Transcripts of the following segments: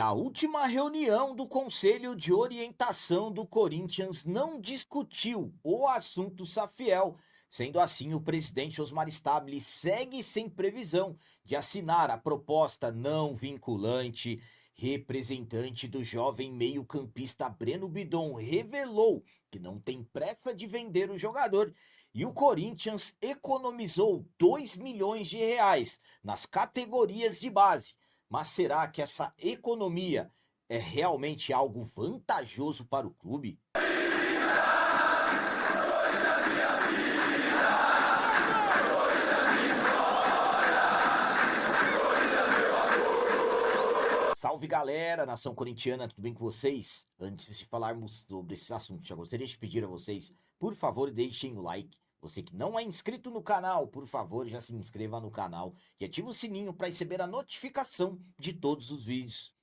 A última reunião do Conselho de Orientação do Corinthians não discutiu o assunto Safiel. Sendo assim, o presidente Osmar Stabile segue sem previsão de assinar a proposta não vinculante. Representante do jovem meio-campista Breno Bidon revelou que não tem pressa de vender o jogador e o Corinthians economizou 2 milhões de reais nas categorias de base. Mas será que essa economia é realmente algo vantajoso para o clube? Salve galera, nação corintiana, tudo bem com vocês? Antes de falarmos sobre esses assuntos, já gostaria de pedir a vocês, por favor, deixem o like. Você que não é inscrito no canal, por favor, já se inscreva no canal e ative o sininho para receber a notificação de todos os vídeos.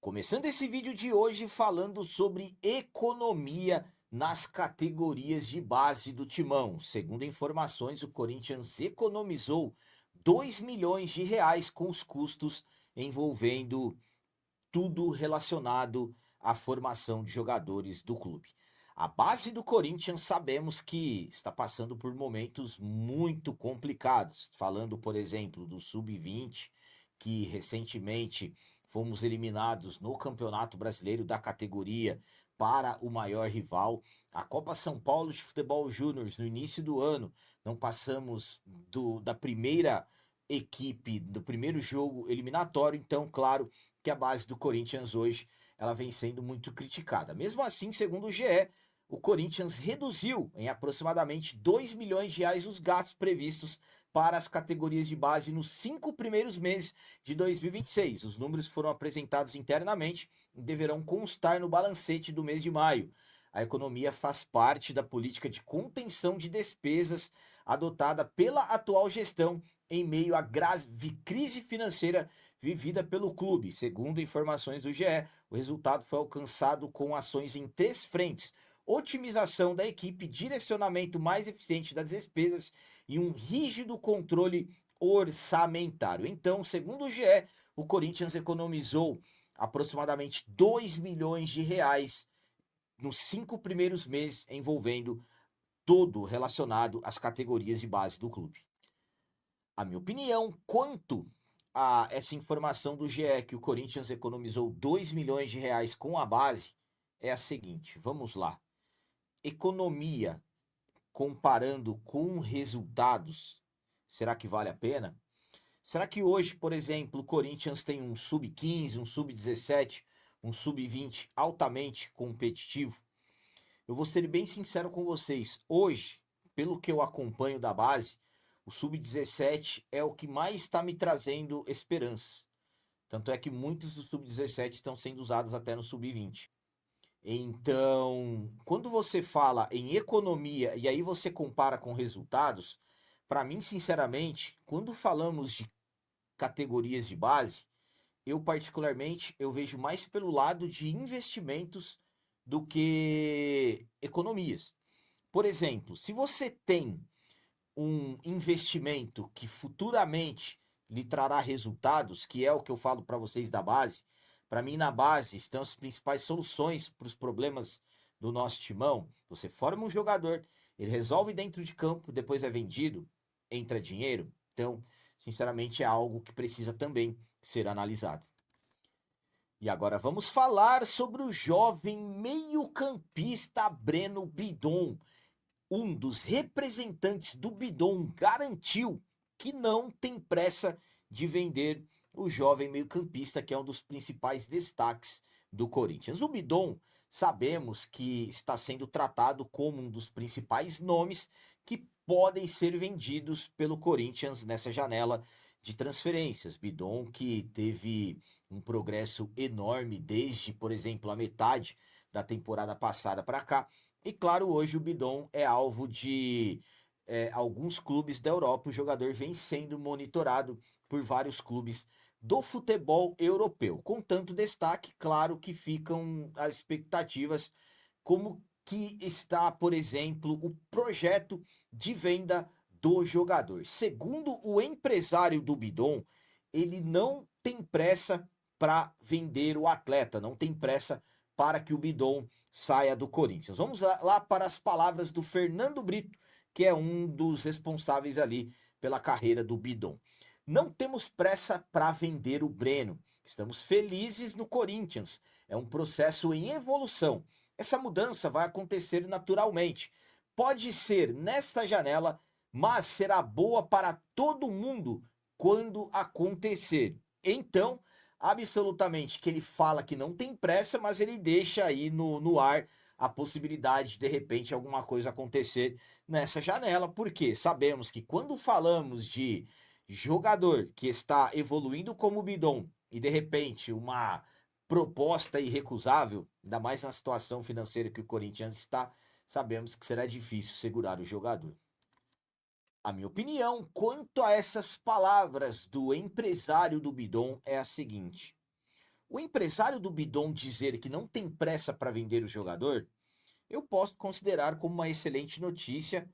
Começando esse vídeo de hoje falando sobre economia nas categorias de base do Timão. Segundo informações, o Corinthians economizou 2 milhões de reais com os custos envolvendo tudo relacionado à formação de jogadores do clube. A base do Corinthians sabemos que está passando por momentos muito complicados. Falando, por exemplo, do Sub-20, que recentemente fomos eliminados no Campeonato Brasileiro da categoria para o maior rival. A Copa São Paulo de Futebol Júnior, no início do ano, não passamos da primeira equipe, do primeiro jogo eliminatório. Então, claro que a base do Corinthians hoje ela vem sendo muito criticada. Mesmo assim, segundo o GE, o Corinthians reduziu em aproximadamente 2 milhões de reais os gastos previstos para as categorias de base nos 5 primeiros meses de 2026. Os números foram apresentados internamente e deverão constar no balancete do mês de maio. A economia faz parte da política de contenção de despesas adotada pela atual gestão em meio à grave crise financeira vivida pelo clube. Segundo informações do GE, o resultado foi alcançado com ações em 3 frentes: otimização da equipe, direcionamento mais eficiente das despesas e um rígido controle orçamentário. Então, segundo o GE, o Corinthians economizou aproximadamente 2 milhões de reais nos 5 primeiros meses, envolvendo todo relacionado às categorias de base do clube. A minha opinião quanto a essa informação do GE que o Corinthians economizou 2 milhões de reais com a base é a seguinte: vamos lá. Economia comparando com resultados, será que vale a pena? Será que hoje, por exemplo, o Corinthians tem um sub-15, um sub-17, um sub-20 altamente competitivo? Eu vou ser bem sincero com vocês. Hoje, pelo que eu acompanho da base, o sub-17 é o que mais está me trazendo esperança. Tanto é que muitos do sub-17 estão sendo usados até no sub-20. Então, quando você fala em economia e aí você compara com resultados, para mim, sinceramente, quando falamos de categorias de base, eu particularmente eu vejo mais pelo lado de investimentos do que economias. Por exemplo, se você tem um investimento que futuramente lhe trará resultados, que é o que eu falo para vocês da base. Para mim, na base estão as principais soluções para os problemas do nosso timão. Você forma um jogador, ele resolve dentro de campo, depois é vendido, entra dinheiro. Então, sinceramente, é algo que precisa também ser analisado. E agora vamos falar sobre o jovem meio-campista Breno Bidon. Um dos representantes do Bidon garantiu que não tem pressa de vender o jovem meio-campista, que é um dos principais destaques do Corinthians. O Bidon, sabemos que está sendo tratado como um dos principais nomes que podem ser vendidos pelo Corinthians nessa janela de transferências. Bidon que teve um progresso enorme desde, por exemplo, a metade da temporada passada para cá. E claro, hoje o Bidon é alvo de alguns clubes da Europa. O jogador vem sendo monitorado por vários clubes do futebol europeu. Com tanto destaque, claro que ficam as expectativas como que está, por exemplo, o projeto de venda do jogador. Segundo o empresário do Bidon, ele não tem pressa para vender o atleta, não tem pressa para que o Bidon saia do Corinthians. Vamos lá para as palavras do Fernando Brito, que é um dos responsáveis ali pela carreira do Bidon. Não temos pressa para vender o Breno. Estamos felizes no Corinthians. É um processo em evolução. Essa mudança vai acontecer naturalmente. Pode ser nesta janela, mas será boa para todo mundo quando acontecer. Então, absolutamente, que ele fala que não tem pressa, mas ele deixa aí no ar a possibilidade de repente alguma coisa acontecer nessa janela, porque sabemos que quando falamos de jogador que está evoluindo como Bidon e de repente uma proposta irrecusável, ainda mais na situação financeira que o Corinthians está, sabemos que será difícil segurar o jogador. A minha opinião quanto a essas palavras do empresário do Bidon é a seguinte: o empresário do Bidon dizer que não tem pressa para vender o jogador, eu posso considerar como uma excelente notícia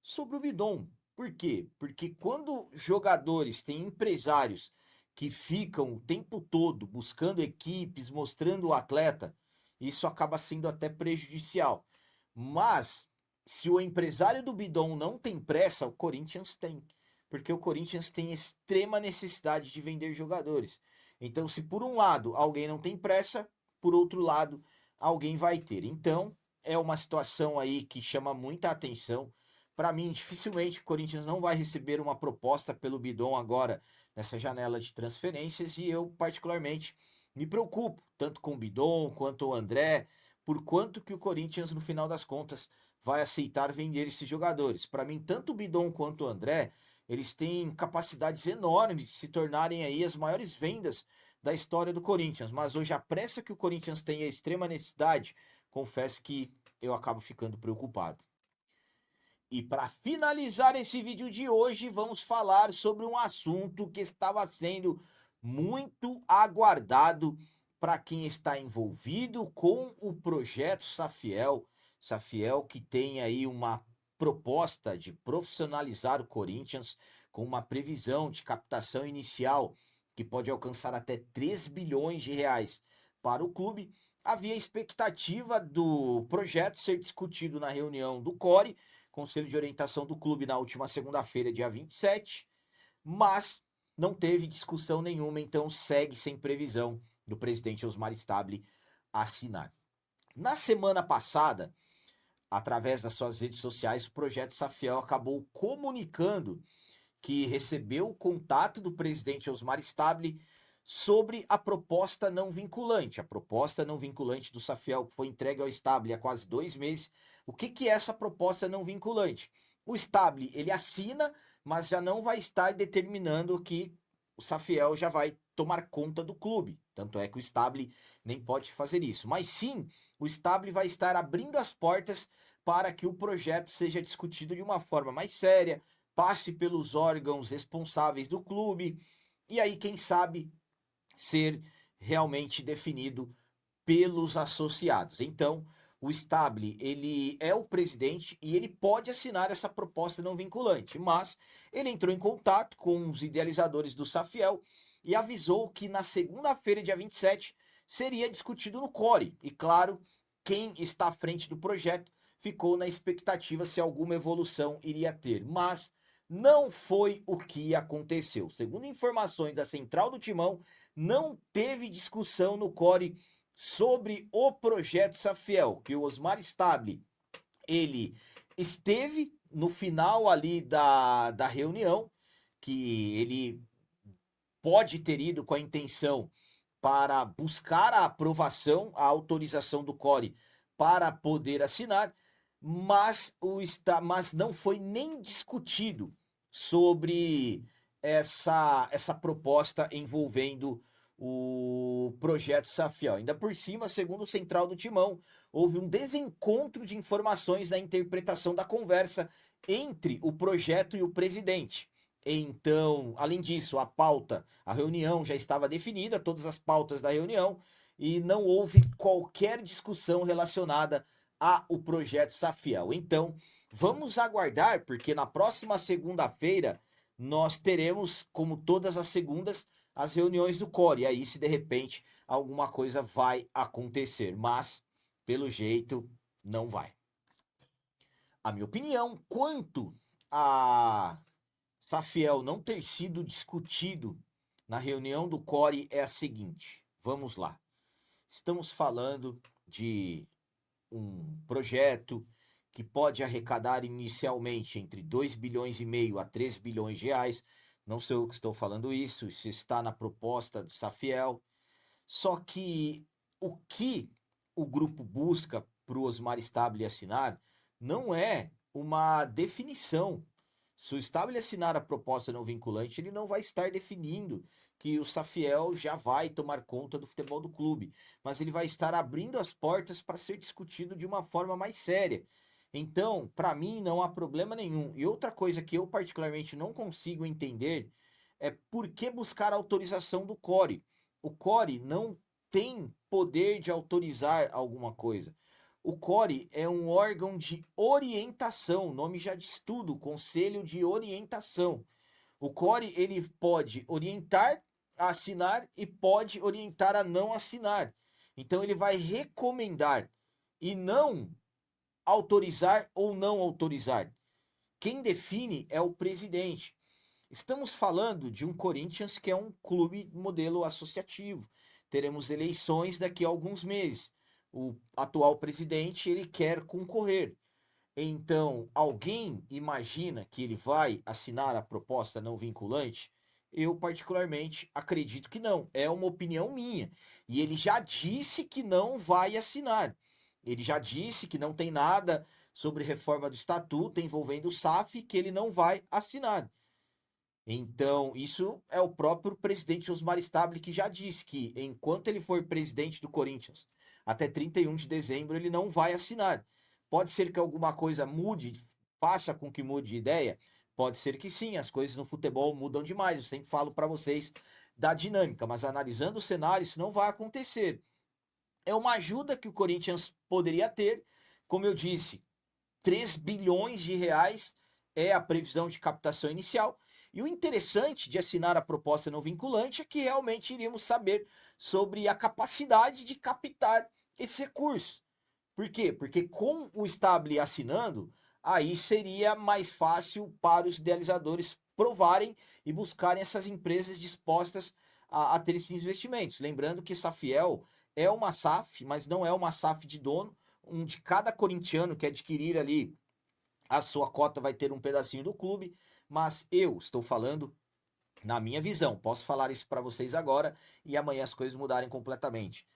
sobre o Bidon. Por quê? Porque quando jogadores têm empresários que ficam o tempo todo buscando equipes, mostrando o atleta, isso acaba sendo até prejudicial. Mas se o empresário do Bidon não tem pressa, o Corinthians tem. Porque o Corinthians tem extrema necessidade de vender jogadores. Então, se por um lado alguém não tem pressa, por outro lado alguém vai ter. Então, é uma situação aí que chama muita atenção. Para mim, dificilmente o Corinthians não vai receber uma proposta pelo Bidon agora nessa janela de transferências e eu particularmente me preocupo tanto com o Bidon quanto o André, por quanto que o Corinthians no final das contas vai aceitar vender esses jogadores. Para mim, tanto o Bidon quanto o André, eles têm capacidades enormes de se tornarem aí as maiores vendas da história do Corinthians, mas hoje a pressa que o Corinthians tem, a extrema necessidade, confesso que eu acabo ficando preocupado. E para finalizar esse vídeo de hoje, vamos falar sobre um assunto que estava sendo muito aguardado para quem está envolvido com o projeto Safiel. Safiel que tem aí uma proposta de profissionalizar o Corinthians com uma previsão de captação inicial que pode alcançar até 3 bilhões de reais para o clube. Havia expectativa do projeto ser discutido na reunião do CORE, Conselho de Orientação do clube, na última segunda-feira, dia 27, mas não teve discussão nenhuma, então segue sem previsão do presidente Osmar Stabile assinar. Na semana passada, através das suas redes sociais, o projeto Safiel acabou comunicando que recebeu o contato do presidente Osmar Stabile sobre a proposta não vinculante. A proposta não vinculante do Safiel, que foi entregue ao Stabile há quase 2 meses. O que é essa proposta não vinculante? O Stabile, ele assina, mas já não vai estar determinando que o Safiel já vai tomar conta do clube. Tanto é que o Stabile nem pode fazer isso. Mas sim, o Stabile vai estar abrindo as portas para que o projeto seja discutido de uma forma mais séria, passe pelos órgãos responsáveis do clube, e aí, quem sabe, ser realmente definido pelos associados. Então, o Stabile, ele é o presidente e ele pode assinar essa proposta não vinculante, mas ele entrou em contato com os idealizadores do Safiel e avisou que na segunda-feira, dia 27, seria discutido no CORE. E claro, quem está à frente do projeto ficou na expectativa se alguma evolução iria ter, mas não foi o que aconteceu. Segundo informações da Central do Timão, não teve discussão no CORE sobre o projeto Safiel, que o Osmar Stabile, ele esteve no final ali da reunião, que ele pode ter ido com a intenção para buscar a aprovação, a autorização do CORE para poder assinar, mas não foi nem discutido sobre essa proposta envolvendo o projeto Safiel. Ainda por cima, segundo o Central do Timão, houve um desencontro de informações na interpretação da conversa entre o projeto e o presidente. Então, além disso, a reunião já estava definida, todas as pautas da reunião, e não houve qualquer discussão relacionada ao projeto Safiel. Então, vamos aguardar, porque na próxima segunda-feira nós teremos, como todas as segundas, as reuniões do CORE, e aí se de repente alguma coisa vai acontecer, mas pelo jeito não vai. A minha opinião quanto a Safiel não ter sido discutido na reunião do CORE é a seguinte: vamos lá. Estamos falando de um projeto que pode arrecadar inicialmente entre 2 bilhões e meio a 3 bilhões de reais. Não sou eu que estou falando isso está na proposta do Safiel. Só que o que o grupo busca para o Osmar Stabile assinar não é uma definição. Se o Stabile assinar a proposta não vinculante, ele não vai estar definindo que o Safiel já vai tomar conta do futebol do clube, mas ele vai estar abrindo as portas para ser discutido de uma forma mais séria. Então, para mim, não há problema nenhum. E outra coisa que eu particularmente não consigo entender é por que buscar a autorização do CORE. O CORE não tem poder de autorizar alguma coisa. O CORE é um órgão de orientação, o nome já diz tudo, Conselho de Orientação. O CORE ele pode orientar a assinar e pode orientar a não assinar. Então ele vai recomendar e não autorizar ou não autorizar. Quem define é o presidente. Estamos falando de um Corinthians que é um clube modelo associativo. Teremos eleições daqui a alguns meses. O atual presidente ele quer concorrer. Então, alguém imagina que ele vai assinar a proposta não vinculante? Eu, particularmente, acredito que não. É uma opinião minha. E ele já disse que não vai assinar. Ele já disse que não tem nada sobre reforma do estatuto envolvendo o SAF, que ele não vai assinar. Então, isso é o próprio presidente Osmar Stabile que já disse que, enquanto ele for presidente do Corinthians, até 31 de dezembro, ele não vai assinar. Pode ser que alguma coisa mude, faça com que mude de ideia? Pode ser que sim, as coisas no futebol mudam demais. Eu sempre falo para vocês da dinâmica, mas analisando o cenário, isso não vai acontecer. É uma ajuda que o Corinthians poderia ter, como eu disse, 3 bilhões de reais é a previsão de captação inicial. E o interessante de assinar a proposta não vinculante é que realmente iríamos saber sobre a capacidade de captar esse recurso. Por quê? Porque com o Stable assinando, aí seria mais fácil para os idealizadores provarem e buscarem essas empresas dispostas a ter esses investimentos. Lembrando que Safiel é uma SAF, mas não é uma SAF de dono, onde cada corintiano que adquirir ali a sua cota vai ter um pedacinho do clube, mas eu estou falando na minha visão. Posso falar isso para vocês agora e amanhã as coisas mudarem completamente.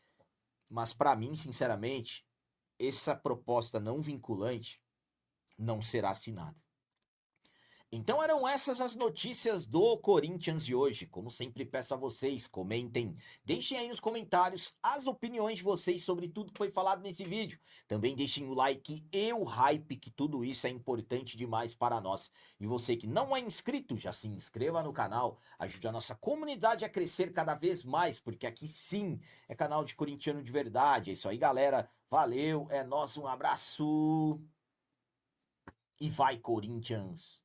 Mas para mim, sinceramente, essa proposta não vinculante não será assinada. Então eram essas as notícias do Corinthians de hoje. Como sempre peço a vocês, comentem, deixem aí nos comentários as opiniões de vocês sobre tudo que foi falado nesse vídeo. Também deixem o like e o hype, que tudo isso é importante demais para nós. E você que não é inscrito, já se inscreva no canal, ajude a nossa comunidade a crescer cada vez mais, porque aqui sim é canal de corintiano de verdade. É isso aí, galera. Valeu, é nosso, um abraço e vai Corinthians!